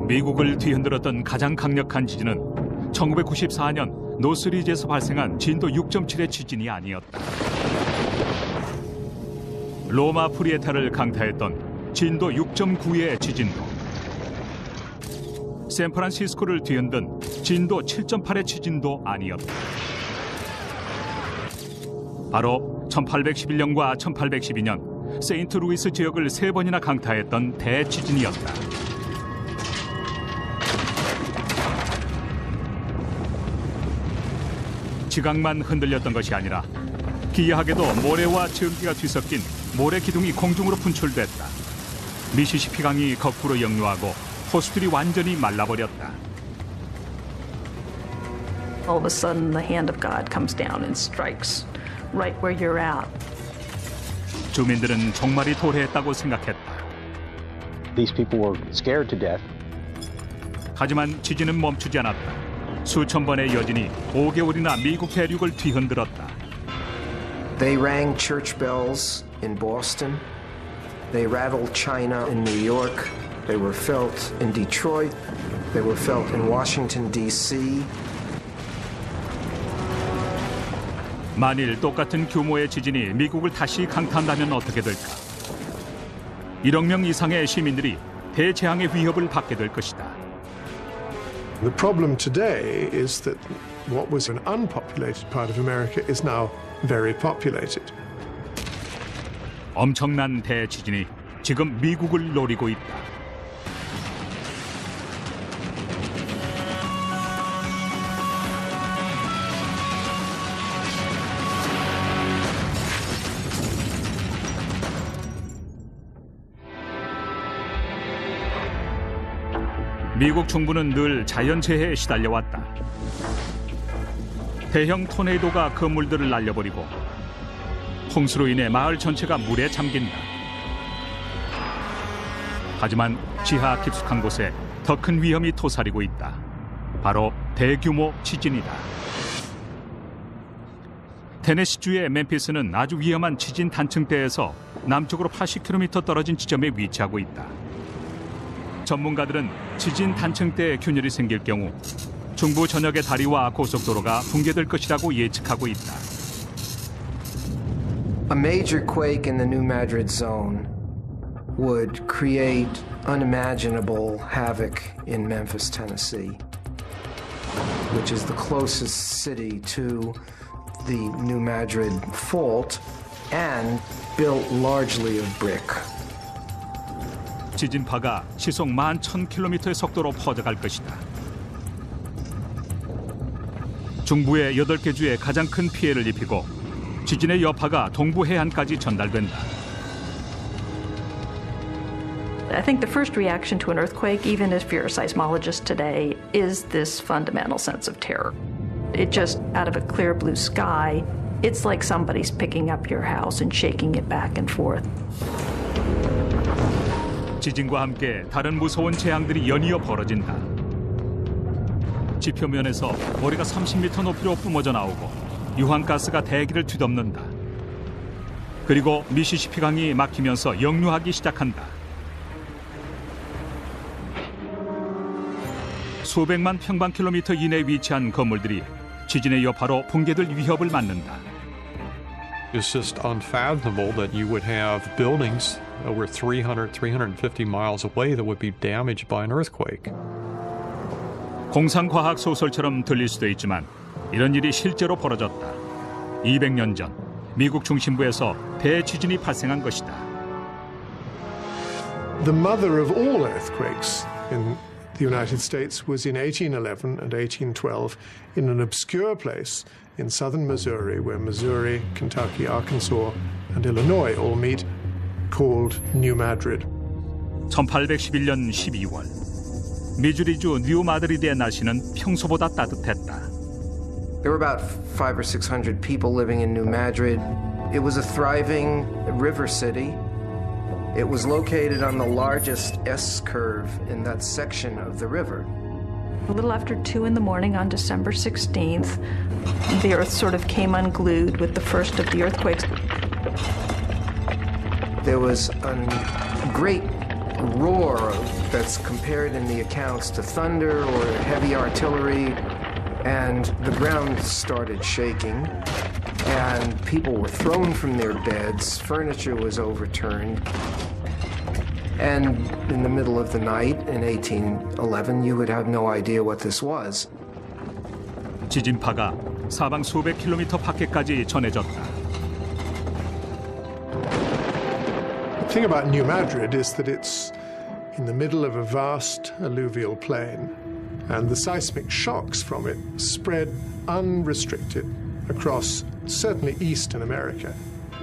미국을 뒤흔들었던 가장 강력한 지진은 1994년 노스리지에서 발생한 진도 6.7의 지진이 아니었다. 로마 프리에타를 강타했던 진도 6.9의 지진도, 샌프란시스코를 뒤흔든 진도 7.8의 지진도 아니었다. 바로 1811년과 1812년 세인트루이스 지역을 3번이나 강타했던 대지진이었다. 지각만 흔들렸던 것이 아니라 기이하게도 모래와 전기가 뒤섞인 모래 기둥이 공중으로 분출됐다. 미시시피 강이 거꾸로 역류하고 호수들이 완전히 말라버렸다. All of a sudden, the hand of God comes down and strikes right where you're at. 주민들은 종말이 도래했다고 생각했다. These people were scared to death. 하지만 지진은 멈추지 않았다. 수천 번의 여진이 5개월이나 미국 대륙을 뒤흔들었다. They rang church bells in Boston. They rattled China in New York. They were felt in Detroit. They were felt in Washington, D.C. 만일 똑같은 규모의 지진이 미국을 다시 강타한다면 어떻게 될까? 1억 명 이상의 시민들이 대재앙의 위협을 받게 될 것이다. The problem today is that what was an unpopulated part of America is now very populated. 엄청난 대지진이 지금 미국을 노리고 있다. 미국 중부는 늘 자연재해에 시달려왔다. 대형 토네이도가 건물들을 날려버리고 홍수로 인해 마을 전체가 물에 잠긴다. 하지만 지하 깊숙한 곳에 더 큰 위험이 토사리고 있다. 바로 대규모 지진이다. 테네시주의 멤피스는 아주 위험한 지진 단층대에서 남쪽으로 80km 떨어진 지점에 위치하고 있다. 전문가들은 지진 단층대에 균열이 생길 경우 중부 전역의 다리와 고속도로가 붕괴될 것이라고 예측하고 있다. A major quake in the New Madrid zone would create unimaginable havoc in Memphis, Tennessee, which is the closest city to the New Madrid fault and built largely of brick. 지진파가 시속 11,000km의 속도로 퍼져갈 것이다. 중부의 8개 주에 가장 큰 피해를 입히고 지진의 여파가 동부 해안까지 전달된다. I think the first reaction to an earthquake, even if you're a seismologist today, is this fundamental sense of terror. It just, out of a clear blue sky, it's like somebody's picking up your house and shaking it back and forth. 지진과 함께 다른 무서운 재앙들이 연이어 벌어진다. 지표면에서 모래가 30m 높이로 뿜어져 나오고 유황가스가 대기를 뒤덮는다. 그리고 미시시피 강이 막히면서 역류하기 시작한다. 수백만 평방킬로미터 이내에 위치한 건물들이 지진의 여파로 붕괴될 위협을 맞는다. It's just unfathomable that you would have buildings over 300, 350 miles away that would be damaged by an earthquake. 공상과학 소설처럼 들릴 수도 있지만 이런 일이 실제로 벌어졌다. 200년 전 미국 중심부에서 대지진이 발생한 것이다. The mother of all earthquakes in the United States was in 1811 and 1812 in an obscure place in southern Missouri, where Missouri, Kentucky, Arkansas, and Illinois all meet, called New Madrid. 1811년 12월 미주리주 뉴 마드리드의 날씨는 평소보다 따뜻했다. There were about 500 or 600 people living in New Madrid. It was a thriving river city. It was located on the largest S-curve in that section of the river. A little after 2 in the morning on December 16th, the earth sort of came unglued with the first of the earthquakes. There was a great roar that's compared in the accounts to thunder or heavy artillery, and the ground started shaking, and people were thrown from their beds, furniture was overturned, and in the middle of the night in 1811, you would have no idea what this was. 지진파가 사방 수백 킬로미터 밖에까지 전해졌다. The thing about New Madrid is that it's in the middle of a vast alluvial plain, and the seismic shocks from it spread unrestricted across certainly eastern America.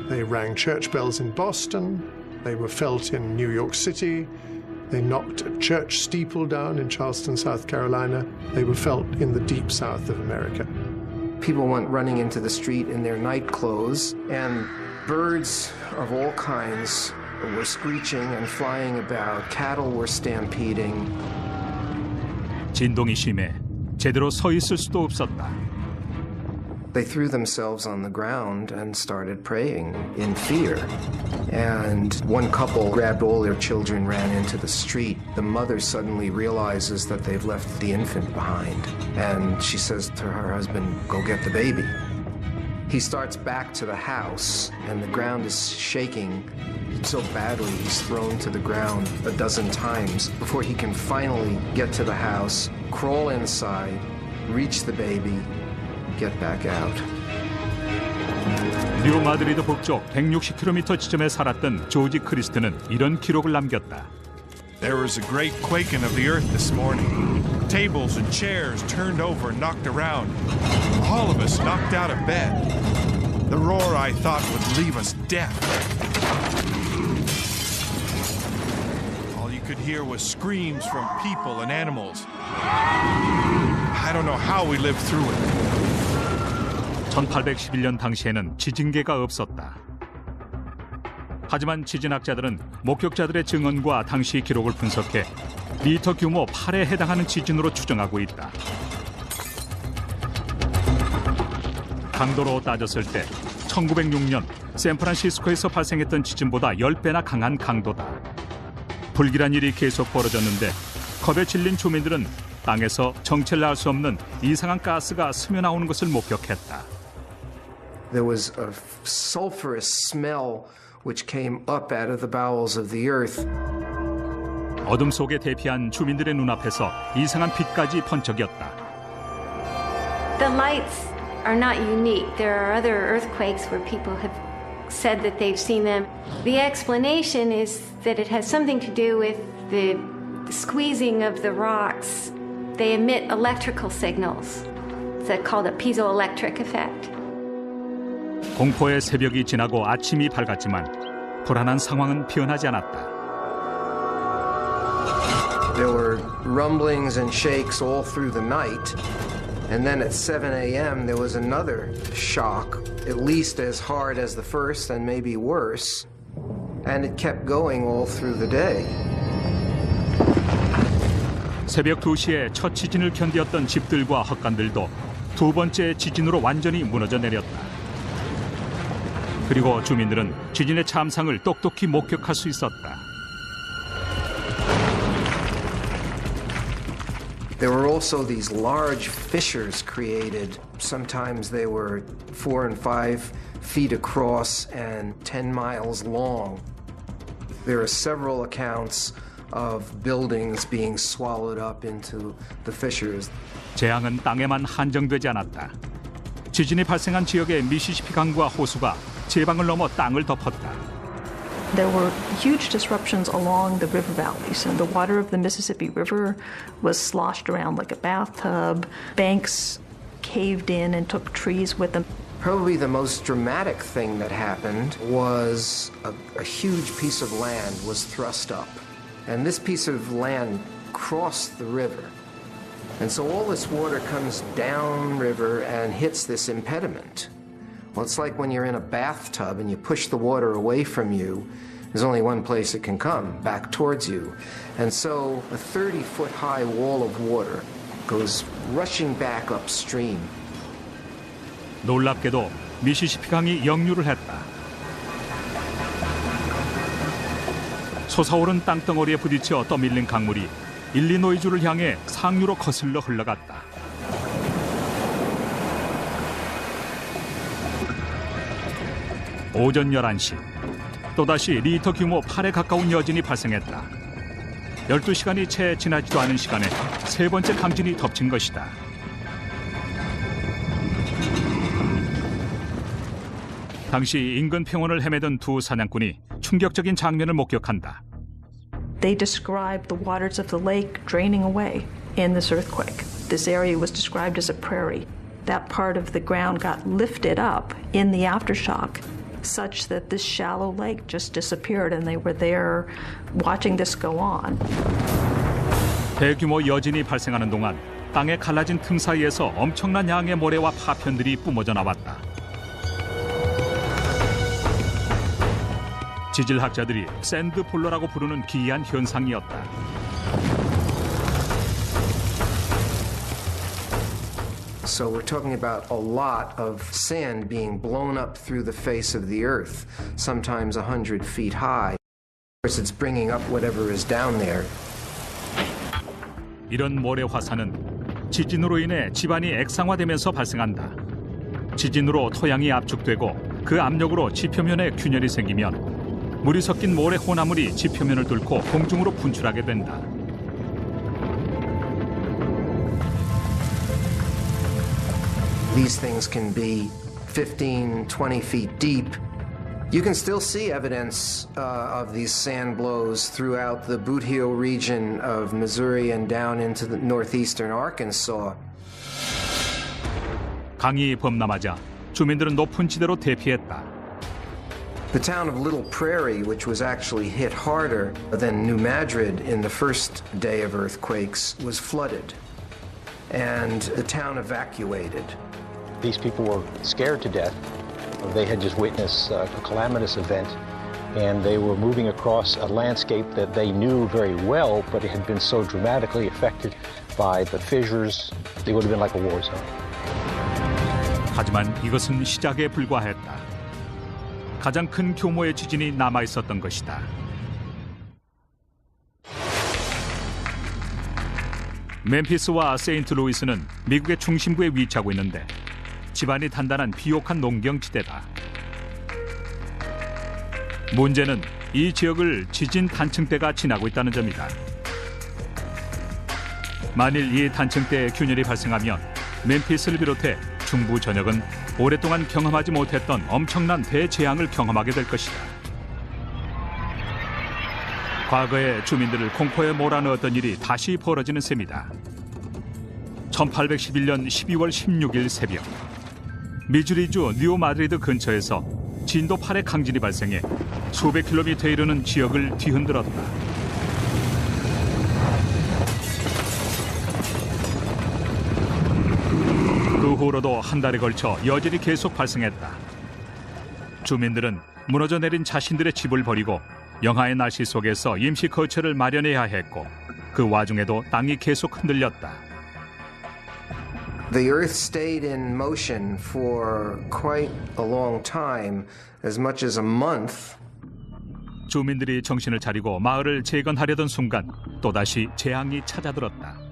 They rang church bells in Boston, they were felt in New York City, they knocked a church steeple down in Charleston, South Carolina, they were felt in the deep south of America. People went running into the street in their night clothes, and birds of all kinds were screeching and flying about. Cattle were stampeding. 진동이 심해 제대로 서 있을 수도 없었다. They threw themselves on the ground and started praying in fear. And one couple grabbed all their children, ran into the street. The mother suddenly realizes that they've left the infant behind. And she says to her husband, "Go get the baby." He starts back to the house, and the ground is shaking so badly he's thrown to the ground a dozen times before he can finally get to the house, crawl inside, reach the baby, get back out. 뉴 마드리드 북쪽 160km 지점에 살았던 조지 크리스트는 이런 기록을 남겼다. There was a great quaking of the earth this morning. Tables and chairs turned over and knocked around. All of us knocked out of bed. The roar I thought would leave us deaf. All you could hear was screams from people and animals. I don't know how we lived through it. 1811년 당시에는 지진계가 없었다. 하지만 지진학자들은 목격자들의 증언과 당시 기록을 분석해 리터 규모 8에 해당하는 지진으로 추정하고 있다. 강도로 따졌을 때 1906년 샌프란시스코에서 발생했던 지진보다 10배나 강한 강도다. 불길한 일이 계속 벌어졌는데 겁에 질린 주민들은 땅에서 정체를 알 수 없는 이상한 가스가 스며나오는 것을 목격했다. There was a sulfurous smell which came up out of the bowels of the earth. 어둠 속에 대피한 주민들의 눈앞에서 이상한 빛까지 번쩍였다. The lights are not unique. There are other earthquakes where people have said that they've seen them. The explanation is that it has something to do with the squeezing of the rocks. They emit electrical signals. It's called a piezoelectric effect. 공포의 새벽이 지나고 아침이 밝았지만 불안한 상황은 변하지 않았다. There were rumblings and shakes all through the night. And then at 7 a.m. there was another shock, at least as hard as the first and maybe worse. And it kept going all through the day. 새벽 2시에 첫 지진을 견디었던 집들과 헛간들도 두 번째 지진으로 완전히 무너져 내렸다. 그리고 주민들은 지진의 참상을 똑똑히 목격할 수 있었다. There were also these large fissures created. Sometimes they were 4 and 5 feet across and 10 miles long. There are several accounts of buildings being swallowed up into the fissures. 재앙은 땅에만 한정되지 않았다. 지진이 발생한 지역의 미시시피 강과 호수가 제방을 넘어 땅을 덮었다. There were huge disruptions along the river valleys, and the water of the Mississippi River was sloshed around like a bathtub. Banks caved in and took trees with them. Probably the most dramatic thing that happened was a huge piece of land was thrust up. And this piece of land crossed the river. And so all this water comes downriver and hits this impediment. Well, it's like when you're in a bathtub and you push the water away from you, there's only one place it can come, back towards you. And so a 30-foot high wall of water goes rushing back upstream. 놀랍게도 미시시피 강이 역류를 했다. 솟아오른 땅덩어리에 부딪혀 떠밀린 강물이 일리노이주를 향해 상류로 거슬러 흘러갔다. 오전 11시, 또다시 리터 규모 8에 가까운 여진이 발생했다. 12시간이 채 지나지도 않은 시간에 세 번째 강진이 덮친 것이다. 당시 인근 평원을 헤매던 두 사냥꾼이 충격적인 장면을 목격한다. They described the waters of the lake draining away in this earthquake. This area was described as a prairie. That part of the ground got lifted up in the aftershock such that this shallow lake just disappeared and they were there watching this go on. 대규모 여진이 발생하는 동안 땅에 갈라진 틈 사이에서 엄청난 양의 모래와 파편들이 뿜어져 나왔다. 지질학자들이 샌드폴러라고 부르는 기이한 현상이었다. So we're talking about a lot of sand being blown up through the face of the earth, sometimes 100 feet high. Of course, it's bringing up whatever is down there. 이런 모래 화산은 지진으로 인해 지반이 액상화되면서 발생한다. 지진으로 토양이 압축되고 그 압력으로 지표면에 균열이 생기면 물이 섞인 모래 혼합물이 지표면을 뚫고 공중으로 분출하게 된다. These things can be 15, 20 feet deep. You can still see evidence of these sand blows throughout the Boot Heel region of Missouri and down into the northeastern Arkansas. 강이 범람하자 주민들은 높은 지대로 대피했다. The town of Little Prairie, which was actually hit harder than New Madrid in the first day of earthquakes, was flooded, and the town evacuated. These people were scared to death. They had just witnessed a calamitous event, and they were moving across a landscape that they knew very well, but it had been so dramatically affected by the fissures, they would have been like a war zone. 하지만 이것은 시작에 불과했다. 가장 큰 규모의 지진이 남아 있었던 것이다. 멤피스와 세인트루이스는 미국의 중심부에 위치하고 있는데 지반이 단단한 비옥한 농경지대다. 문제는 이 지역을 지진 단층대가 지나고 있다는 점이다. 만일 이 단층대에 균열이 발생하면 멤피스를 비롯해 중부 전역은 오랫동안 경험하지 못했던 엄청난 대재앙을 경험하게 될 것이다. 과거에 주민들을 공포에 몰아넣었던 일이 다시 벌어지는 셈이다. 1811년 12월 16일 새벽, 미주리주 뉴 마드리드 근처에서 진도 8의 강진이 발생해 수백 킬로미터에 이르는 지역을 뒤흔들었다. 그 후로도 한 달에 걸쳐 여진이 계속 발생했다. 주민들은 무너져 내린 자신들의 집을 버리고 영하의 날씨 속에서 임시 거처를 마련해야 했고 그 와중에도 땅이 계속 흔들렸다. The earth stayed in motion for quite a long time, as much as a month. 주민들이 정신을 차리고 마을을 재건하려던 순간 또다시 재앙이 찾아들었다.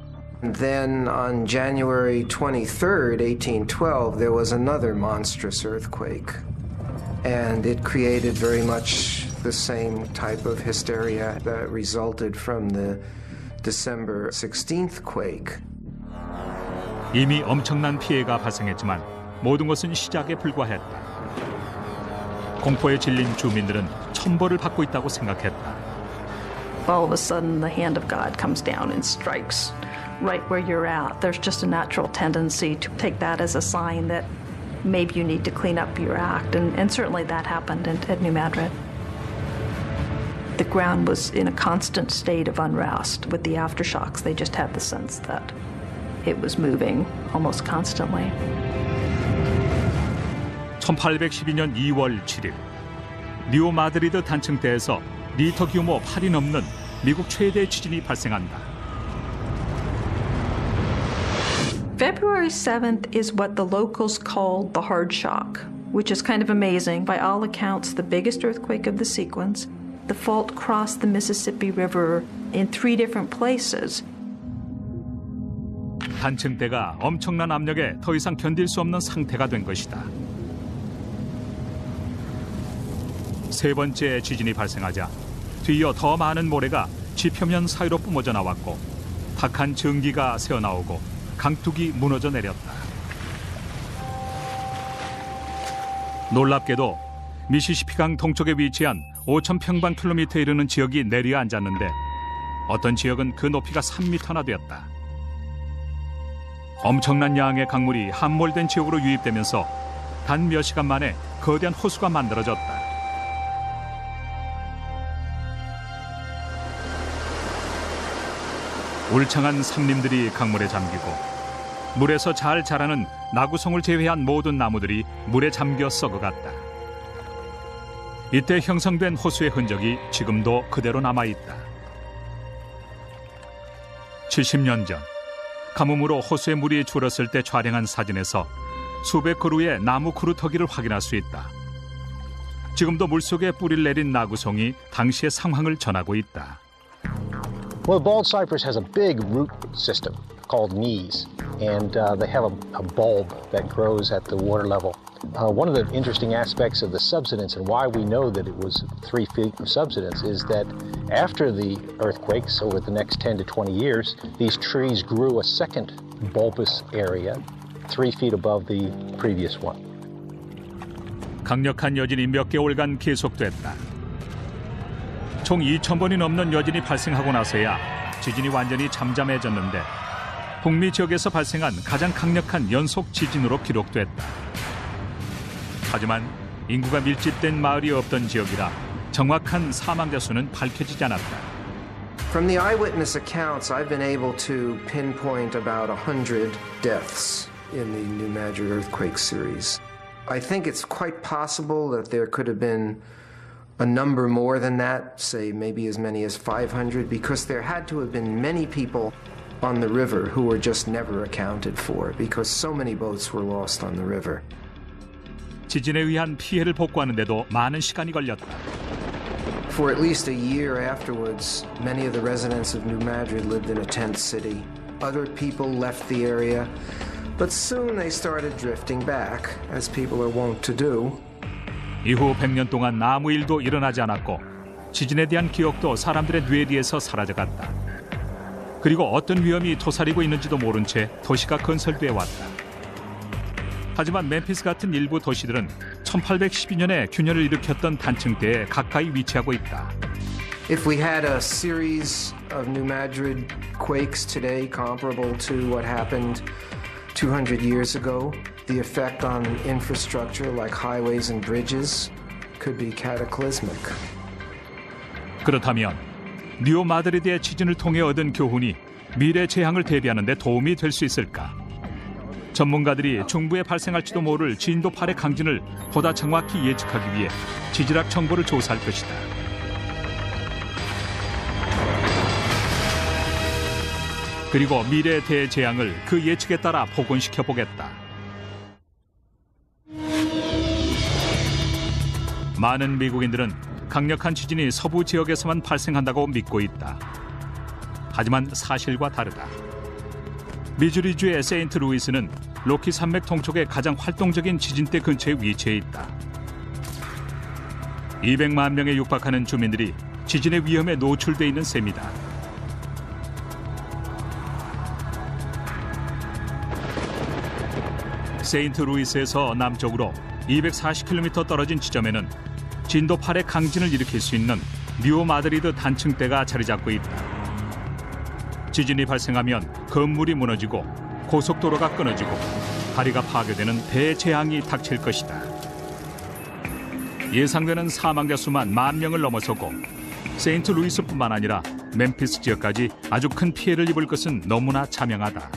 Then on January 23rd, 1812, there was another monstrous earthquake. And it created very much the same type of hysteria that resulted from the December 16th quake. 이미 엄청난 피해가 발생했지만 모든 것은 시작에 불과했다. 공포에 질린 주민들은 천벌을 받고 있다고 생각했다. All of a sudden, the hand of God comes down and strikes right where you're at. There's just a natural tendency to take that as a sign that maybe you need to clean up your act, and certainly that happened at New Madrid. The ground was in a constant state of unrest. With the aftershocks, they just had the sense that it was moving almost constantly. 1812년 2월 7일, 뉴 마드리드 단층대에서 리터 규모 8이 넘는 미국 최대 지진이 발생한다. February 7th is what the locals called the hard shock, which is kind of amazing. By all accounts, the biggest earthquake of the sequence. The fault crossed the Mississippi River in 3 different places. 단층대가 엄청난 압력에 더 이상 견딜 수 없는 상태가 된 것이다. 세 번째 지진이 발생하자 뒤이어 더 많은 모래가 지표면 사이로 뿜어져 나왔고 탁한 증기가 새어나오고 강둑이 무너져 내렸다. 놀랍게도 미시시피강 동쪽에 위치한 5,000평방킬로미터에 이르는 지역이 내려앉았는데 어떤 지역은 그 높이가 3m나 되었다. 엄청난 양의 강물이 함몰된 지역으로 유입되면서 단 몇 시간 만에 거대한 호수가 만들어졌다. 울창한 삼림들이 강물에 잠기고 물에서 잘 자라는 나구송을 제외한 모든 나무들이 물에 잠겨 썩어갔다. 이때 형성된 호수의 흔적이 지금도 그대로 남아있다. 70년 전 가뭄으로 호수의 물이 줄었을 때 촬영한 사진에서 수백 그루의 나무 그루터기를 확인할 수 있다. 지금도 물속에 뿌리를 내린 나구송이 당시의 상황을 전하고 있다. Well, bald cypress has a big root system called knees, and they have a bulb that grows at the water level. One of the interesting aspects of the subsidence and why we know that it was 3 feet of subsidence is that after the earthquakes over the next 10 to 20 years, these trees grew a second bulbous area 3 feet above the previous one. 강력한 여진이 몇 개월간 계속됐다. 총 2,000번이 넘는 여진이 발생하고 나서야 지진이 완전히 잠잠해졌는데 북미 지역에서 발생한 가장 강력한 연속 지진으로 기록됐다. 하지만 인구가 밀집된 마을이 없던 지역이라 정확한 사망자 수는 밝혀지지 않았다. From the eyewitness accounts, I've been able to pinpoint about 100 deaths in the New Madrid earthquake series. I think it's quite possible that there could have been a number more than that, say maybe as many as 500, because there had to have been many people on the river who were just never accounted for because so many boats were lost on the river. 지진에 의한 피해를 복구하는데도 많은 시간이 걸렸다. For at least a year afterwards, many of the residents of New Madrid lived in a tent city. Other people left the area, but soon they started drifting back, as people are wont to do. 이후 100년 동안 아무 일도 일어나지 않았고 지진에 대한 기억도 사람들의 뇌리에서 사라져갔다. 그리고 어떤 위험이 도사리고 있는지도 모른 채 도시가 건설돼 왔다. 하지만 멤피스 같은 일부 도시들은 1812년에 균열을 일으켰던 단층대에 가까이 위치하고 있다. If we had a series of New Madrid quakes today comparable to what happened 200 years ago, the effect on infrastructure like highways and bridges could be cataclysmic. 그렇다면 뉴 마드리드의 지진을 통해 얻은 교훈이 미래 재앙을 대비하는 데 도움이 될 수 있을까? 전문가들이 중부에 발생할지도 모를 진도 8의 강진을 보다 정확히 예측하기 위해 지질학 정보를 조사할 것이다. 그리고 미래 대재앙을 그 예측에 따라 복원시켜 보겠다. 많은 미국인들은 강력한 지진이 서부 지역에서만 발생한다고 믿고 있다. 하지만 사실과 다르다. 미주리주의 세인트루이스는 로키 산맥 동쪽의 가장 활동적인 지진대 근처에 위치해 있다. 200만 명에 육박하는 주민들이 지진의 위험에 노출돼 있는 셈이다. 세인트루이스에서 남쪽으로 240km 떨어진 지점에는 진도 8의 강진을 일으킬 수 있는 뉴 마드리드 단층대가 자리 잡고 있다. 지진이 발생하면 건물이 무너지고 고속도로가 끊어지고 다리가 파괴되는 대재앙이 닥칠 것이다. 예상되는 사망자 수만 10,000명을 넘어서고 세인트루이스뿐만 아니라 멤피스 지역까지 아주 큰 피해를 입을 것은 너무나 자명하다.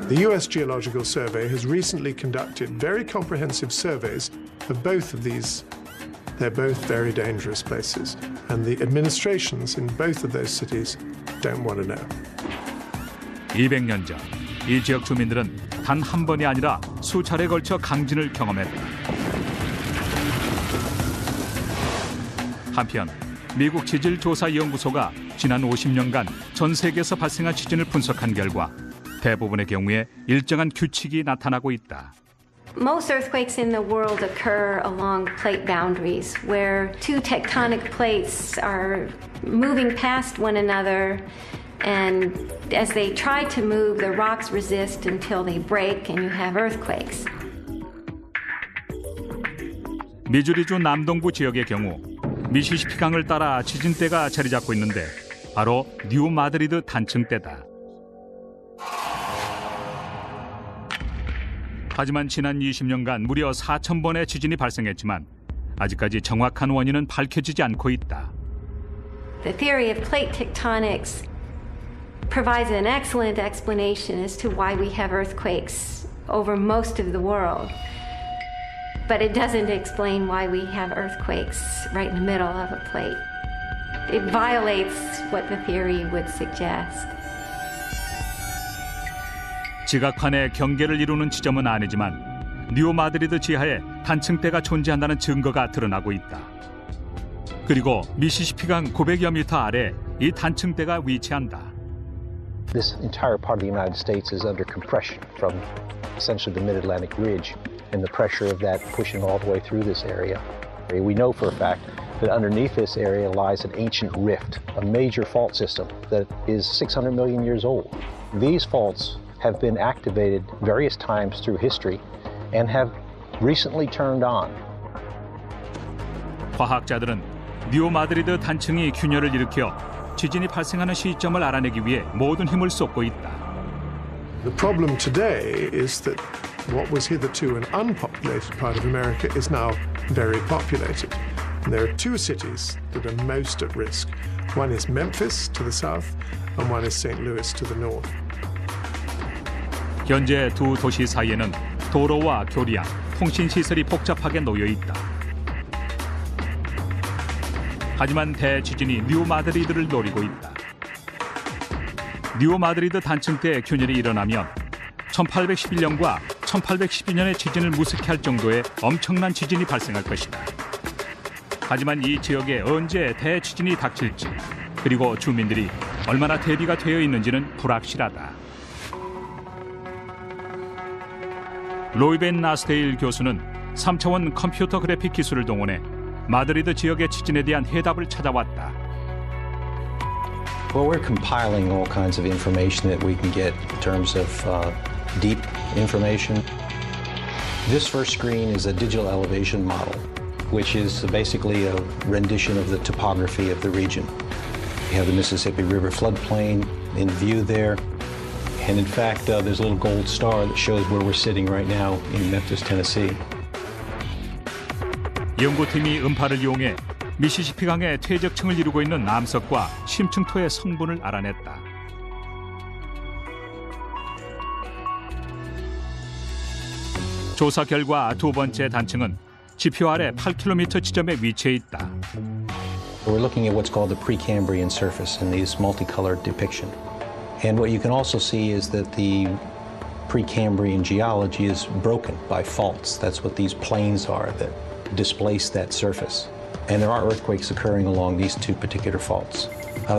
The US Geological Survey has recently conducted very comprehensive surveys of both of these. They're both very dangerous places, and the administrations in both of those cities don't want to know. 200년 전 이 지역 주민들은 단 한 번이 아니라 수차례에 걸쳐 강진을 경험했다. 한편 미국 지질조사연구소가 지난 50년간 전 세계에서 발생한 지진을 분석한 결과 대부분의 경우에 일정한 규칙이 나타나고 있다. Most earthquakes in the world occur along plate boundaries, where two tectonic plates are moving past one another, and as they try to move, the rocks resist until they break and you have earthquakes. 미주리주 남동부 지역의 경우 미시시피강을 따라 지진대가 자리 잡고 있는데 바로 뉴 마드리드 단층대다. 하지만 지난 20년간 무려 4,000번의 지진이 발생했지만 아직까지 정확한 원인은 밝혀지지 않고 있다. The theory of plate tectonics provides an excellent explanation as to why we have earthquakes over most of the world. But it doesn't explain why we have earthquakes right in the middle of a plate. It violates what the theory would suggest. 지각판의 경계를 이루는 지점은 아니지만 뉴 마드리드 지하에 단층대가 존재한다는 증거가 드러나고 있다. 그리고 미시시피강 900여 미터 아래 이 단층대가 위치한다. This entire part of the United States is under compression from essentially the Mid-Atlantic Ridge and the pressure of that pushing all the way through this area. We know for a fact that underneath this area lies an ancient rift, a major fault system that is 600 million years old. These faults have been activated various times through history and have recently turned on. 과학자들은 뉴 마드리드 단층이 균열을 일으켜 지진이 발생하는 시점을 알아내기 위해 모든 힘을 쏟고 있다. The problem today is that what was hitherto an unpopulated part of America is now very populated. And there are two cities that are most at risk. One is Memphis to the south and one is St. Louis to the north. 현재 두 도시 사이에는 도로와 교량, 통신시설이 복잡하게 놓여 있다. 하지만 대지진이 뉴 마드리드를 노리고 있다. 뉴 마드리드 단층대 균열이 일어나면 1811년과 1812년의 지진을 무색해 할 정도의 엄청난 지진이 발생할 것이다. 하지만 이 지역에 언제 대지진이 닥칠지 그리고 주민들이 얼마나 대비가 되어 있는지는 불확실하다. 로이벤 나스데일 교수는 3차원 컴퓨터 그래픽 기술을 동원해 마드리드 지역의 지진에 대한 해답을 찾아왔다. Well, we're compiling all kinds of information that we can get in terms of deep information. This first screen is a digital elevation model, which is basically a rendition of the topography of the region. We have the Mississippi River floodplain in view there. And in fact, there's a little gold star that shows where we're sitting right now in Memphis, Tennessee. 연구팀이 음파를 이용해 미시시피강의 퇴적층을 이루고 있는 남석과 심층토의 성분을 알아냈다. 조사 결과 두 번째 단층은 지표 아래 8km 지점에 위치해 있다. We're looking at what's called the Precambrian surface in these multicolored depiction. And what you can also see is that the Precambrian geology is broken by faults. That's what these plains are that displace that surface. And there are earthquakes occurring along these two particular faults.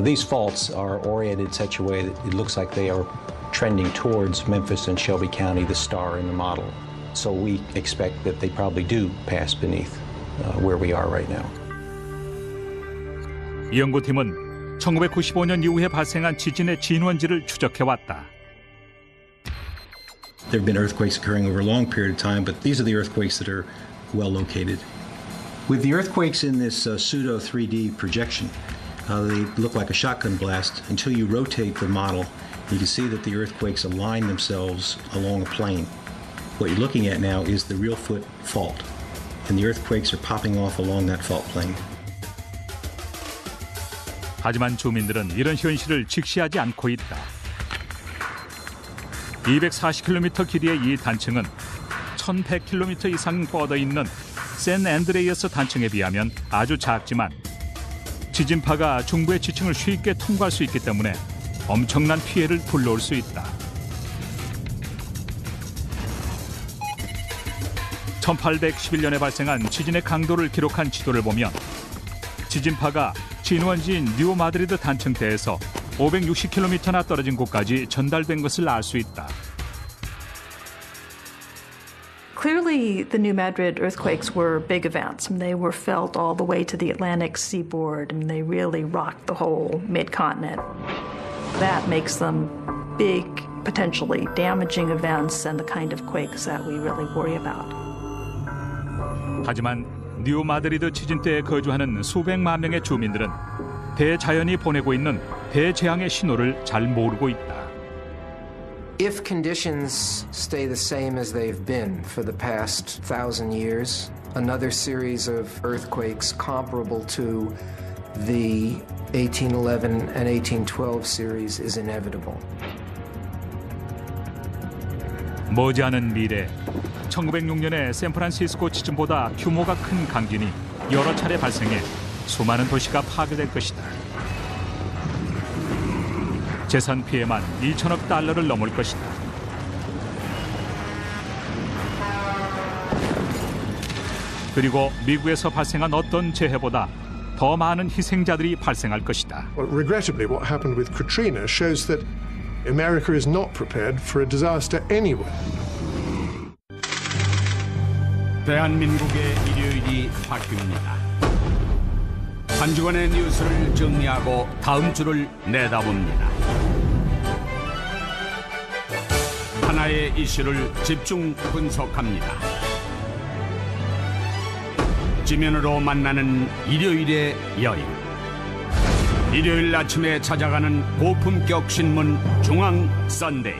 These faults are oriented in such a way that it looks like they are trending towards Memphis and Shelby County, the star in the model. So we expect that they probably do pass beneath where we are right now. 이 연구팀은 1995년 이후에 발생한 지진의 진원지를 추적해왔다. There have been earthquakes occurring over a long period of time, but these are the earthquakes that are well located. With the earthquakes in this pseudo 3D projection, they look like a shotgun blast until you rotate the model. You can see that the earthquakes align themselves along a plane. What you're looking at now is the real foot fault, and the earthquakes are popping off along that fault plane. 하지만 주민들은 이런 현실을 직시하지 않고 있다. 240km 길이의 이 단층은 1100km 이상 뻗어 있는 샌 앤드레이어스 단층에 비하면 아주 작지만 지진파가 중부의 지층을 쉽게 통과할 수 있기 때문에 엄청난 피해를 불러올 수 있다. 1811년에 발생한 지진의 강도를 기록한 지도를 보면 지진파가 진원지인 뉴 마드리드 단층대에서 560km나 떨어진 곳까지 전달된 것을 알 수 있다. Clearly, the New Madrid earthquakes were big events. They were felt all the way to the Atlantic seaboard, and they really rocked the whole mid-continent. That makes them big, potentially damaging events and the kind of quakes that we really worry about. 하지만 뉴 마드리드 지진대에 거주하는 수백만 명의 주민들은 대자연이 보내고 있는 대재앙의 신호를 잘 모르고 있다. If conditions stay the same as they've been for the past 1,000 years, another series of earthquakes comparable to the 1811 and 1812 series is inevitable. 머지않은 미래, 1906년의 샌프란시스코 지진보다 규모가 큰 강진이 여러 차례 발생해 수많은 도시가 파괴될 것이다. 재산 피해만 2천억 달러를 넘을 것이다. 그리고 미국에서 발생한 어떤 재해보다 더 많은 희생자들이 발생할 것이다. Well, regrettably, what happened with Katrina shows that America is not prepared for a disaster anywhere. 대한민국의 일요일이 바뀝니다. 한 주간의 뉴스를 정리하고 다음 주를 내다봅니다. 하나의 이슈를 집중 분석합니다. 지면으로 만나는 일요일의 여인. 일요일 아침에 찾아가는 고품격 신문 중앙 선데이.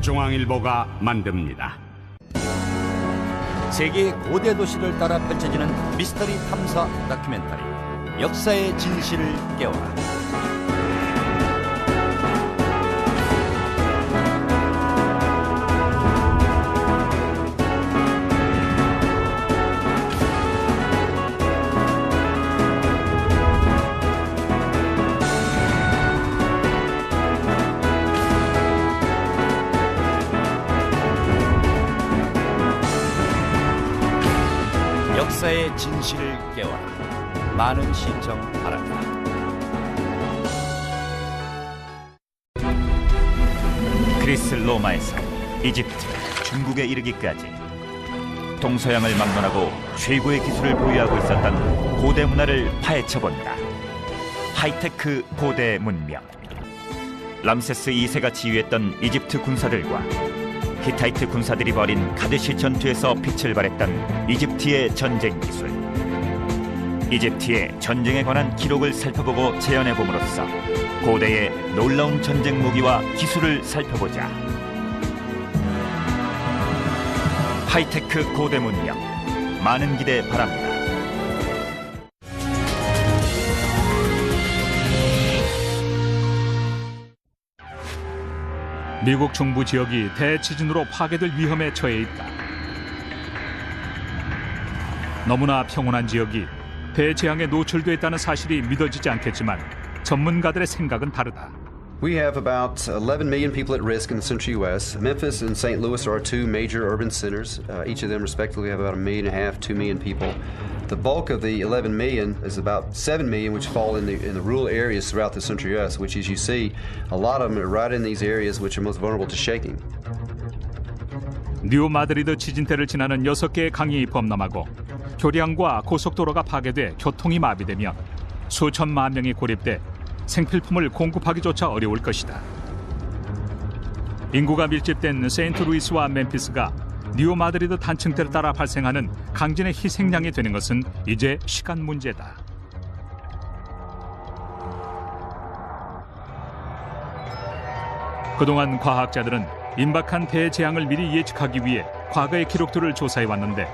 중앙일보가 만듭니다. 세계의 고대 도시를 따라 펼쳐지는 미스터리 탐사 다큐멘터리 역사의 진실을 깨워라. 역사의 진실을 깨워라. 많은 신청 바랍니다. 그리스 로마에서 이집트, 중국에 이르기까지 동서양을 막론하고 최고의 기술을 보유하고 있었던 고대 문화를 파헤쳐본다. 하이테크 고대 문명. 람세스 2세가 지휘했던 이집트 군사들과 히타이트 군사들이 벌인 카데시 전투에서 빛을 발했던 이집트의 전쟁 기술. 이집트의 전쟁에 관한 기록을 살펴보고 재현해봄으로써 고대의 놀라운 전쟁 무기와 기술을 살펴보자. 하이테크 고대 문명, 많은 기대 바랍니다. 미국 중부 지역이 대지진으로 파괴될 위험에 처해 있다. 너무나 평온한 지역이 대재앙에 노출돼 있다는 사실이 믿어지지 않겠지만 전문가들의 생각은 다르다. We have about 11 million people at risk in the central U.S. Memphis and St. Louis are our two major urban centers. Each of them respectively have about 1.5 million, 2 million people. The bulk of the 11 million is about 7 million which fall in the rural areas throughout the central U.S., which, as you see, a lot of them are right in these areas which are most vulnerable to shaking. 뉴 마드리드 지진대를 지나는 6개의 강이 범람하고 교량과 고속도로가 파괴돼 교통이 마비되며 수천만 명이 고립돼 생필품을 공급하기조차 어려울 것이다. 인구가 밀집된 세인트루이스와 멤피스가 뉴 마드리드 단층대를 따라 발생하는 강진의 희생양이 되는 것은 이제 시간 문제다. 그동안 과학자들은 임박한 대재앙을 미리 예측하기 위해 과거의 기록들을 조사해왔는데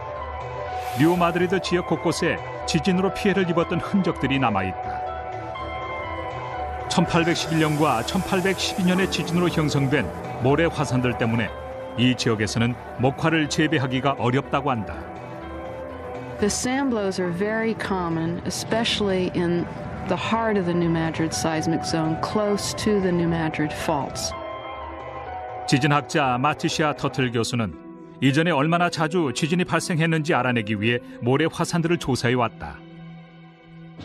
뉴 마드리드 지역 곳곳에 지진으로 피해를 입었던 흔적들이 남아있다. 1811년과 1812년의 지진으로 형성된 모래 화산들 때문에 이 지역에서는 목화를 재배하기가 어렵다고 한다. The sand blows are very common, especially in the heart of the New Madrid seismic zone, close to the New Madrid faults. 지진학자 마티시아 터틀 교수는 이전에 얼마나 자주 지진이 발생했는지 알아내기 위해 모래 화산들을 조사해 왔다.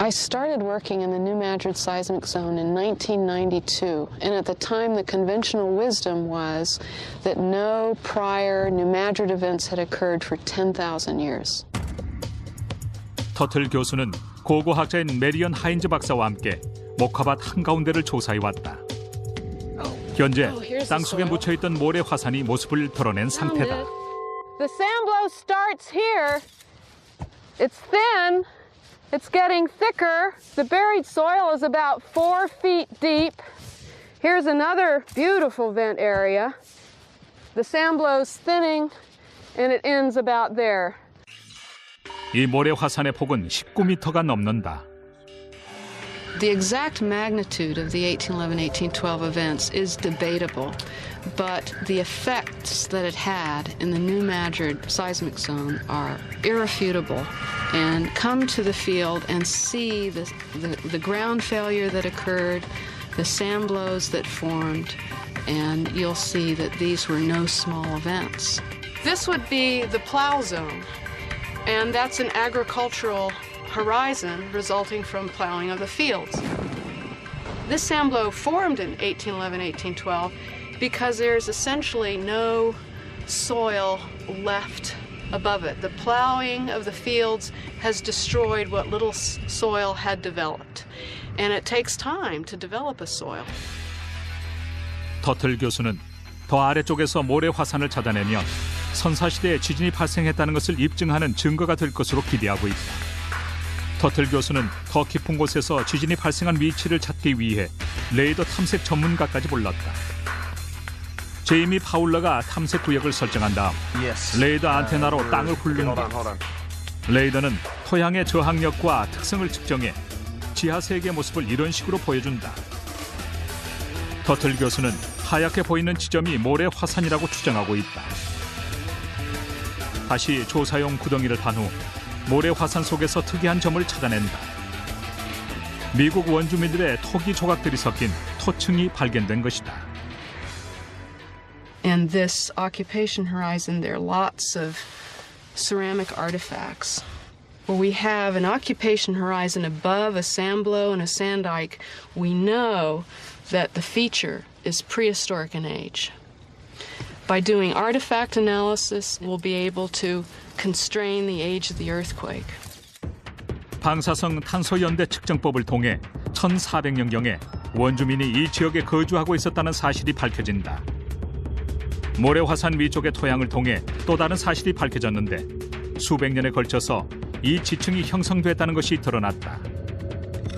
I started working in the New Madrid seismic zone in 1992, and at the time the conventional wisdom was that no prior New Madrid events had occurred for 10,000 years. 터틀 교수는 고고학자인 메리언 하인즈 박사와 함께 목화밭 한가운데를 조사해왔다. 현재 땅속에 묻혀있던 모래 화산이 모습을 드러낸 상태다. The sand blow starts here. It's thin. It's getting thicker. The buried soil is about 4 feet deep. Here's another beautiful vent area. The sand blow's thinning and it ends about there. 이 모래 화산의 폭은 19m가 넘는다. The exact magnitude of the 1811-1812 events is debatable, but the effects that it had in the New Madrid seismic zone are irrefutable. And come to the field and see the ground failure that occurred, the sand blows that formed, and you'll see that these were no small events. This would be the plow zone, and that's an agricultural horizon resulting from plowing of the fields. This sand blow formed in 1811-1812 because there's essentially no soil left above it. The plowing of the fields has destroyed what little soil had developed, and it takes time to develop a soil. 터틀 교수는 더 아래쪽에서 모래 화산을 찾아내면 선사시대에 지진이 발생했다는 것을 입증하는 증거가 될 것으로 기대하고 있다. 터틀 교수는 더 깊은 곳에서 지진이 발생한 위치를 찾기 위해 레이더 탐색 전문가까지 불렀다. 제이미 파울러가 탐색 구역을 설정한 다음 레이더 안테나로 땅을 훑는 것. 레이더는 토양의 저항력과 특성을 측정해 지하 세계의 모습을 이런 식으로 보여준다. 터틀 교수는 하얗게 보이는 지점이 모래 화산이라고 추정하고 있다. 다시 조사용 구덩이를 판 후 모래 화산 속에서 특이한 점을 찾아낸다. 미국 원주민들의 토기 조각들이 섞인 토층이 발견된 것이다. And this occupation horizon, there are lots of ceramic artifacts. Where we have an occupation horizon above a sand blow and a sand dike, we know that the feature is prehistoric in age. By doing artifact analysis, we'll be able to constrain the age of the earthquake. 방사성 탄소 연대 측정법을 통해 1400년경에 원주민이 이 지역에 거주하고 있었다는 사실이 밝혀진다. 모래 화산 위쪽의 토양을 통해 또 다른 사실이 밝혀졌는데 수백 년에 걸쳐서 이 지층이 형성됐다는 것이 드러났다.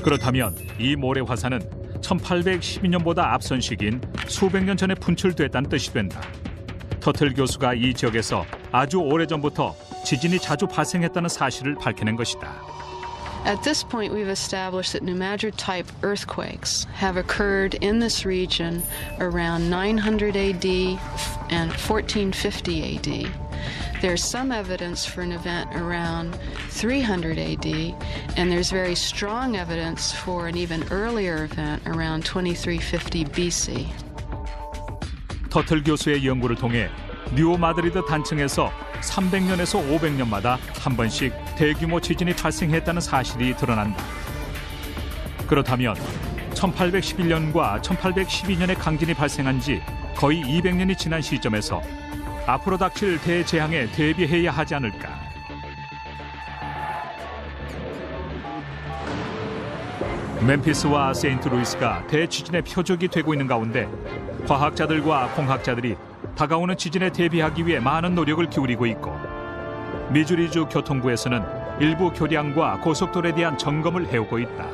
그렇다면 이 모래 화산은 1812년보다 앞선 시기인 수백 년 전에 분출됐다는 뜻이 된다. 터틀 교수가 이 지역에서 아주 오래전부터 지진이 자주 발생했다는 사실을 밝혀낸 것이다. At this point, we've established that New Madrid-type earthquakes have occurred in this region around 900 AD and 1450 AD. There's some evidence for an event around 300 AD, and there's very strong evidence for an even earlier event around 2350 BC. 터틀 교수의 연구를 통해 뉴 마드리드 단층에서 300년에서 500년마다 한 번씩 대규모 지진이 발생했다는 사실이 드러난다. 그렇다면 1811년과 1812년에 강진이 발생한 지 거의 200년이 지난 시점에서 앞으로 닥칠 대재앙에 대비해야 하지 않을까? 멤피스와 세인트루이스가 대지진의 표적이 되고 있는 가운데 과학자들과 공학자들이 다가오는 지진에 대비하기 위해 많은 노력을 기울이고 있고 미주리주 교통부에서는 일부 교량과 고속도로에 대한 점검을 해오고 있다.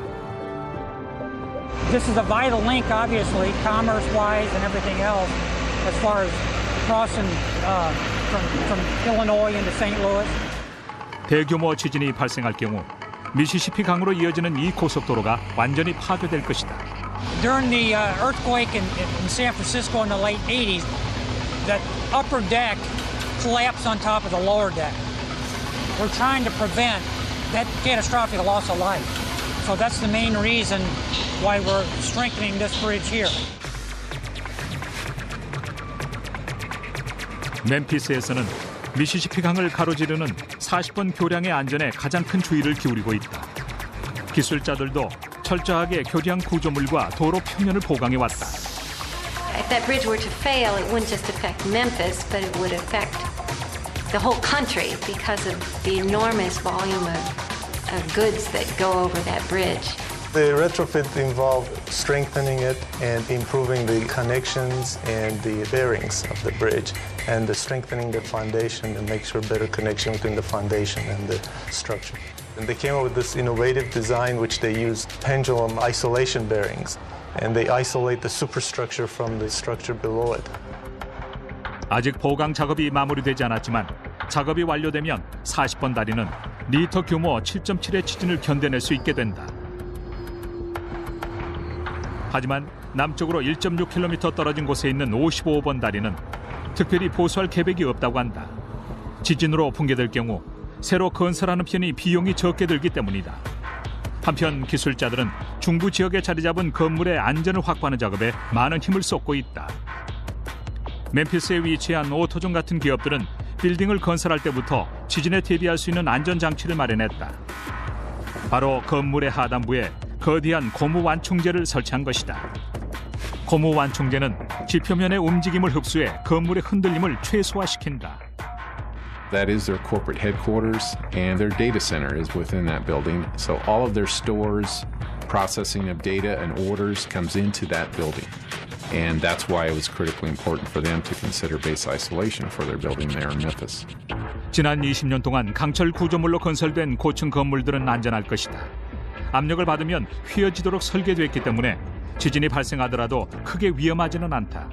This is a vital link, obviously, commerce-wise and everything else, as far as crossing from Illinois into St. Louis. 대규모 지진이 발생할 경우 미시시피 강으로 이어지는 이 고속도로가 완전히 파괴될 것이다. During the earthquake in San Francisco in the late 80s, that upper deck collapsed on top of the lower deck. We're trying to prevent that catastrophic loss of life. So that's the main reason why we're strengthening this bridge here. 멤피스에서는 미시시피 강을 가로지르는 40번 교량의 안전에 가장 큰 주의를 기울이고 있다. 기술자들도 철저하게 교량 구조물과 도로 표면을 보강해왔다. If that bridge were to fail, it wouldn't just affect Memphis, but it would affect the whole country because of the enormous volume of goods that go over that bridge. The retrofit involved strengthening it and improving the connections and the bearings of the bridge, and strengthening the foundation and make sure better connection between the foundation and the structure. And they came up with this innovative design which they used pendulum isolation bearings, and they isolate the superstructure from the structure below it. 아직 보강 작업이 마무리되지 않았지만 작업이 완료되면 40번 다리는 리터 규모 7.7의 지진을 견뎌낼 수 있게 된다. 하지만 남쪽으로 1.6km 떨어진 곳에 있는 55번 다리는 특별히 보수할 계획이 없다고 한다. 지진으로 붕괴될 경우 새로 건설하는 편이 비용이 적게 들기 때문이다. 한편 기술자들은 중부 지역에 자리 잡은 건물의 안전을 확보하는 작업에 많은 힘을 쏟고 있다. 멤피스에 위치한 오토존 같은 기업들은 빌딩을 건설할 때부터 지진에 대비할 수 있는 안전장치를 마련했다. 바로 건물의 하단부에 거대한 고무 완충제를 설치한 것이다. 고무 완충제는 지표면의 움직임을 흡수해 건물의 흔들림을 최소화시킨다. That is their corporate headquarters, and their data center is within that building. So all of their stores, processing of data and orders comes into that building. And that's why it was critically important for them to consider base isolation for their building there in Memphis. 지난 20년 동안 강철 구조물로 건설된 고층 건물들은 안전할 것이다. 압력을 받으면 휘어지도록 설계됐기 때문에 지진이 발생하더라도 크게 위험하지는 않다.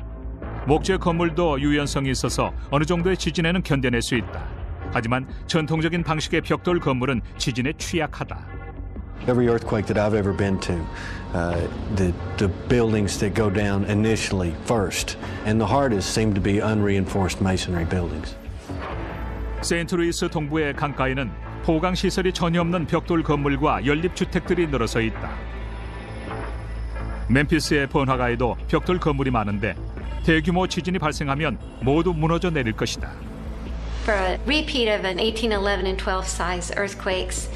목재 건물도 유연성이 있어서 어느 정도의 지진에는 견뎌낼 수 있다. 하지만 전통적인 방식의 벽돌 건물은 지진에 취약하다. Every earthquake that I've ever been to, the buildings that go down initially first, and the hardest seem to be unreinforced masonry buildings. 세인트루이스 동부의 강가에는 보강 시설이 전혀 없는 벽돌 건물과 연립주택들이 늘어서 있다. 멤피스의 번화가에도 벽돌 건물이 많은데 대규모 지진이 발생하면 모두 무너져 내릴 것이다. For a repeat of an 1811 and 12 size earthquakes,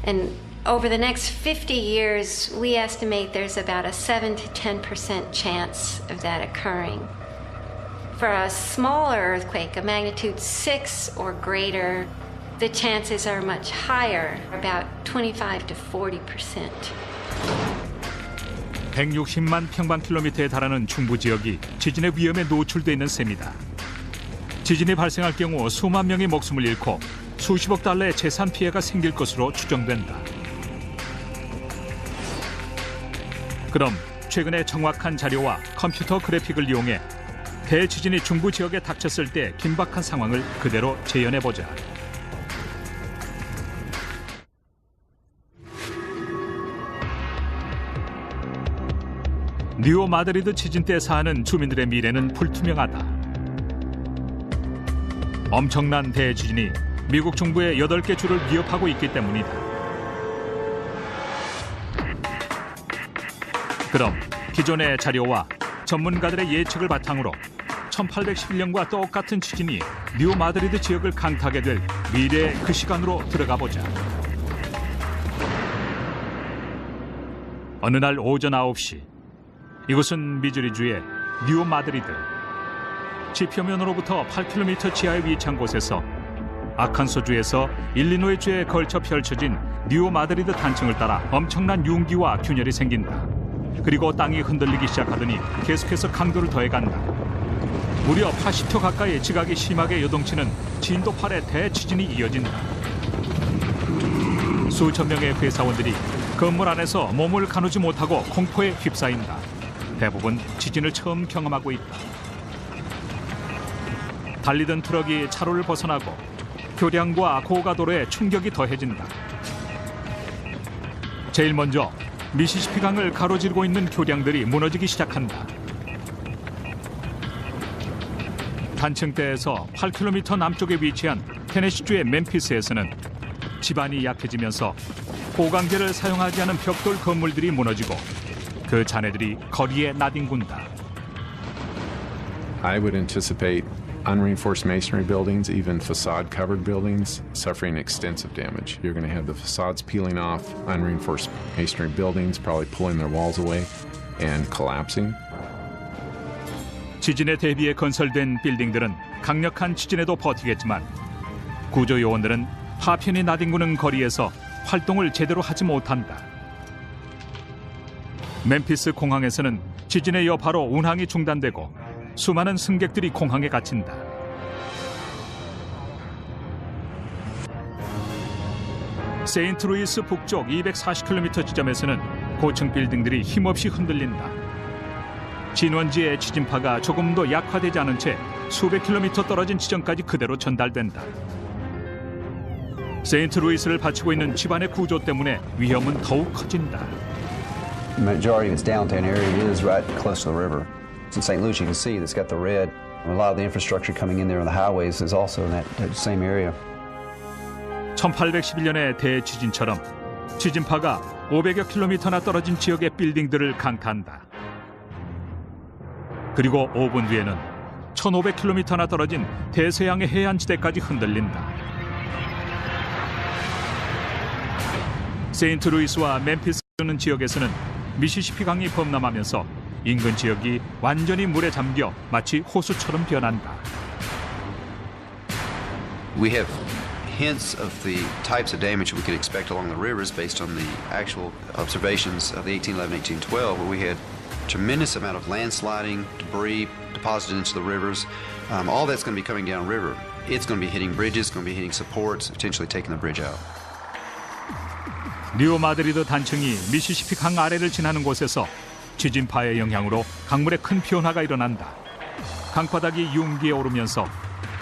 and over the next 50 years, we estimate there's about a 7 to 10% chance of that occurring. For a smaller earthquake, a magnitude 6 or greater, the chances are much higher, about 25 to 40%. 160만 평방킬로미터에 달하는 중부 지역이 지진의 위험에 노출돼 있는 셈이다. 지진이 발생할 경우 수만 명의 목숨을 잃고 수십억 달러의 재산 피해가 생길 것으로 추정된다. 그럼 최근의 정확한 자료와 컴퓨터 그래픽을 이용해 대지진이 중부 지역에 닥쳤을 때 긴박한 상황을 그대로 재현해보자. 뉴 마드리드 지진 때 사는 주민들의 미래는 불투명하다. 엄청난 대지진이 미국 중부의 8개 주를 위협하고 있기 때문이다. 그럼 기존의 자료와 전문가들의 예측을 바탕으로 1811년과 똑같은 지진이 뉴 마드리드 지역을 강타하게 될 미래의 그 시간으로 들어가 보자. 어느 날 오전 9시 이곳은 미주리주의 뉴 마드리드. 지표면으로부터 8km 지하에 위치한 곳에서 아칸소주에서 일리노이주에 걸쳐 펼쳐진 뉴 마드리드 단층을 따라 엄청난 융기와 균열이 생긴다. 그리고 땅이 흔들리기 시작하더니 계속해서 강도를 더해간다. 무려 80초 가까이 지각이 심하게 요동치는 진도 8의 대지진이 이어진다. 수천 명의 회사원들이 건물 안에서 몸을 가누지 못하고 공포에 휩싸인다. 대부분 지진을 처음 경험하고 있다. 달리던 트럭이 차로를 벗어나고 교량과 고가도로에 충격이 더해진다. 제일 먼저 미시시피 강을 가로지르고 있는 교량들이 무너지기 시작한다. 단층대에서 8km 남쪽에 위치한 테네시주의 멤피스에서는 지반이 약해지면서 보강제를 사용하지 않은 벽돌 건물들이 무너지고 그 잔해들이 거리에 나뒹군다. I would anticipate unreinforced masonry buildings, even facade-covered buildings, suffering extensive damage. You're going to have the facades peeling off, unreinforced masonry buildings probably pulling their walls away and collapsing. 지진에 대비해 건설된 빌딩들은 강력한 지진에도 버티겠지만 구조 요원들은 파편이 나뒹구는 거리에서 활동을 제대로 하지 못한다. 멤피스 공항에서는 지진의 여파로 운항이 중단되고 수많은 승객들이 공항에 갇힌다. 세인트루이스 북쪽 240km 지점에서는 고층 빌딩들이 힘없이 흔들린다. 진원지의 지진파가 조금도 약화되지 않은 채 수백 킬로미터 떨어진 지점까지 그대로 전달된다. 세인트루이스를 바치고 있는 집안의 구조 때문에 위험은 더욱 커진다. The majority of its downtown area is right close to the river. In St. Louis, you can see that's got the red. A lot of the infrastructure coming in there on the highways is also in that same area. 1811년의 대지진처럼 지진파가 500여 킬로미터나 떨어진 지역의 빌딩들을 강타한다. 그리고 5분 뒤에는 1500킬로미터나 떨어진 대서양의 해안지대까지 흔들린다. 세인트루이스와 멤피스는 지역에서는 미시시피 강이 범람하면서 인근 지역이 완전히 물에 잠겨 마치 호수처럼 변한다. We have hints of the types of damage we could expect along the rivers based on the actual observations of the 1811-1812, where we had tremendous amount of landsliding, debris deposited into the rivers. All that's going to be coming downriver. It's going to be hitting bridges, it's going to be hitting supports, potentially taking the bridge out. 뉴 마드리드 단층이 미시시피 강 아래를 지나는 곳에서 지진파의 영향으로 강물에 큰 변화가 일어난다. 강바닥이 융기에 오르면서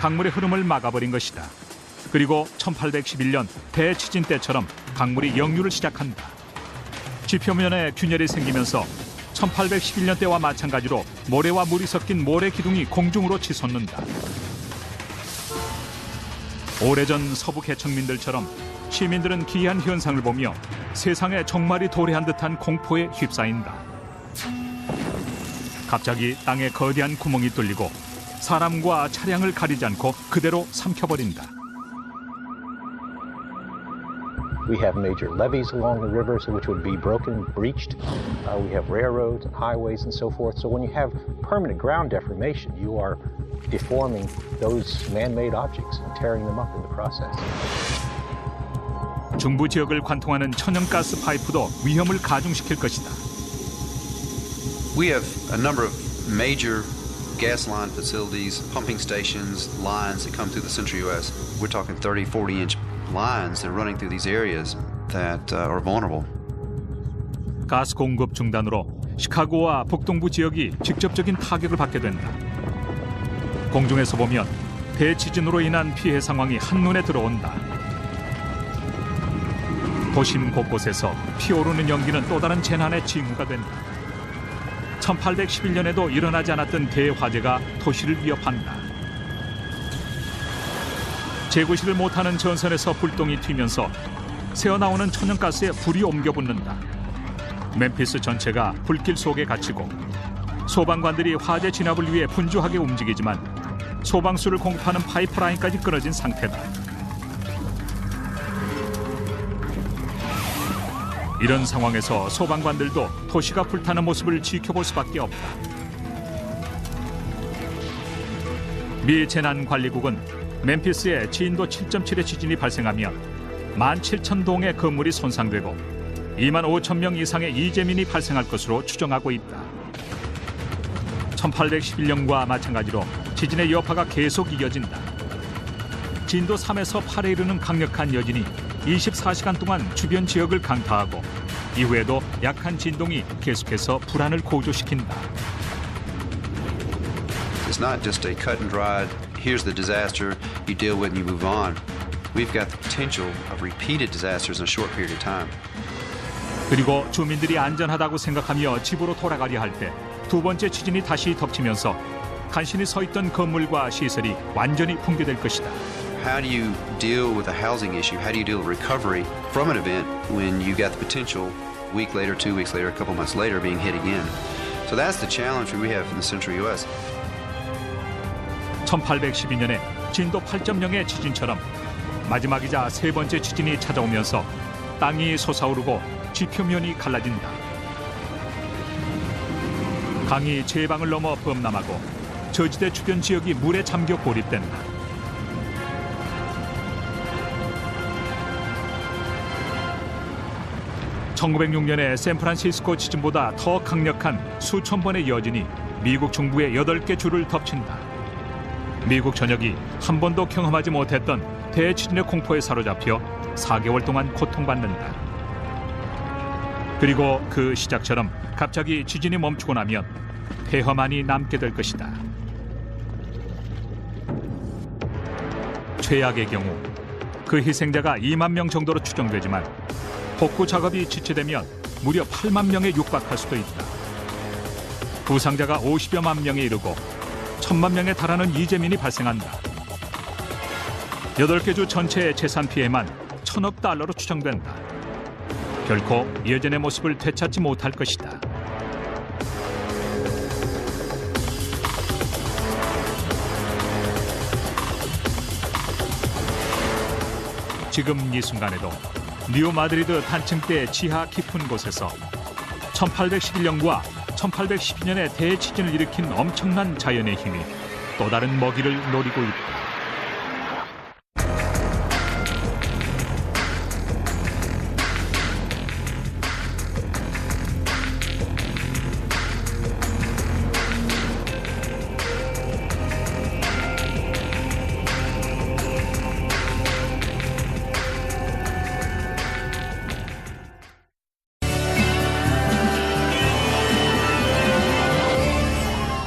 강물의 흐름을 막아버린 것이다. 그리고 1811년 대지진 때처럼 강물이 역류를 시작한다. 지표면에 균열이 생기면서 1811년 때와 마찬가지로 모래와 물이 섞인 모래 기둥이 공중으로 치솟는다. 오래전 서부 개척민들처럼 시민들은 기이한 현상을 보며 세상에 종말이 도래한 듯한 공포에 휩싸인다. 갑자기 땅에 거대한 구멍이 뚫리고 사람과 차량을 가리지 않고 그대로 삼켜버린다. We have major levees along the rivers which would be broken, breached. We have railroads and highways and so forth. So when you have permanent ground deformation, you are deforming those man-made objects and tearing them up in the process. 중부 지역을 관통하는 천연가스 파이프도 위험을 가중시킬 것이다. We have a number of major gas line facilities, pumping stations, lines that come through the central U.S. We're talking 30, 40-inch lines that are running through these areas that are vulnerable. 가스 공급 중단으로 시카고와 북동부 지역이 직접적인 타격을 받게 된다. 공중에서 보면 대지진으로 인한 피해 상황이 한눈에 들어온다. 도심 곳곳에서 피오르는 연기는 또 다른 재난의 징후가 된다. 1811년에도 일어나지 않았던 대화재가 도시를 위협한다. 재구시를 못하는 전선에서 불똥이 튀면서 새어나오는 천연가스에 불이 옮겨붙는다. 멤피스 전체가 불길 속에 갇히고 소방관들이 화재 진압을 위해 분주하게 움직이지만 소방수를 공급하는 파이프라인까지 끊어진 상태다. 이런 상황에서 소방관들도 도시가 불타는 모습을 지켜볼 수밖에 없다. 미 재난관리국은 멤피스에 진도 7.7의 지진이 발생하면 17,000동의 건물이 손상되고 25,000명 이상의 이재민이 발생할 것으로 추정하고 있다. 1811년과 마찬가지로 지진의 여파가 계속 이어진다. 진도 3에서 8에 이르는 강력한 여진이 24시간 동안 주변 지역을 강타하고 이후에도 약한 진동이 계속해서 불안을 고조시킨다. It's not just a cut and dried, here's the disaster, you deal with it and you move on. We've got the potential of repeated disasters in a short period of time. 그리고 주민들이 안전하다고 생각하며 집으로 돌아가려 할 때 두 번째 지진이 다시 덮치면서 간신히 서 있던 건물과 시설이 완전히 붕괴될 것이다. How do you deal with a housing issue? How do you deal with recovery from an event when you got the potential a week later, 2 weeks later, a couple months later being hit again? So that's the challenge we have in the central U.S. 1812년에 진도 8.0의 지진처럼 마지막이자 세 번째 지진이 찾아오면서 땅이 솟아오르고 지표면이 갈라진다. 강이 제방을 넘어 범람하고 저지대 주변 지역이 물에 잠겨 고립된다. (1906년에) 샌프란시스코 지진보다 더 강력한 수천 번의 여진이 미국 중부의 8개 주를 덮친다. 미국 전역이 한 번도 경험하지 못했던 대지진의 공포에 사로잡혀 4개월 동안 고통받는다. 그리고 그 시작처럼 갑자기 지진이 멈추고 나면 폐허만이 남게 될 것이다. 최악의 경우 그 희생자가 2만 명 정도로 추정되지만 복구 작업이 지체되면 무려 8만 명에 육박할 수도 있다. 부상자가 50여만 명에 이르고 1,000만 명에 달하는 이재민이 발생한다. 8개 주 전체의 재산 피해만 1,000억 달러로 추정된다. 결코 예전의 모습을 되찾지 못할 것이다. 지금 이 순간에도 뉴 마드리드 단층대 지하 깊은 곳에서 1811년과 1812년의 대지진을 일으킨 엄청난 자연의 힘이 또 다른 먹이를 노리고 있다.